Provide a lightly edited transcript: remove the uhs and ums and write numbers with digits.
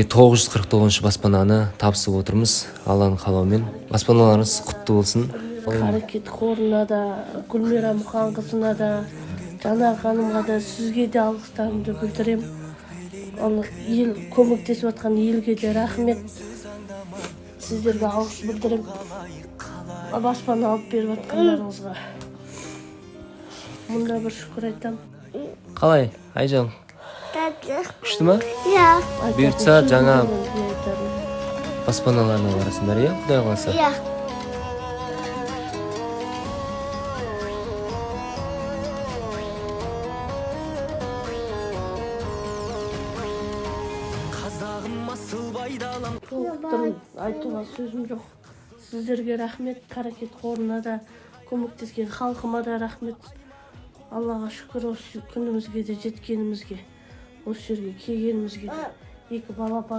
949 баспананы табысып отырмыз. Алланың қалауымен. Баспаналарыңыз құтты болсын. Қарекет қорына да, Гүлмира Мұханқызына да, Жанар ханымға да, сізге де алғыстарымды білдірем. Ел көмектесіп жатқан елге де рахмет. Сіздерге алғыс білдірем. Баспана алып беріп жатқандарыңызға. Мұнда бір шүкір айтам. Қалай, Айжан? Күшті ма? Иә. Бұйыртса жаңа баспаналарына барасыңдар, иә? Құдай қаласа. Иә. Айтуға сөзім жоқ. Сіздерге рахмет, Қарекет қорына да, көмектескен халқыма да рахмет. Аллаға шүкір, осы күнімізге де жеткенімізге, осы жерге келгенімізге де. Екі бала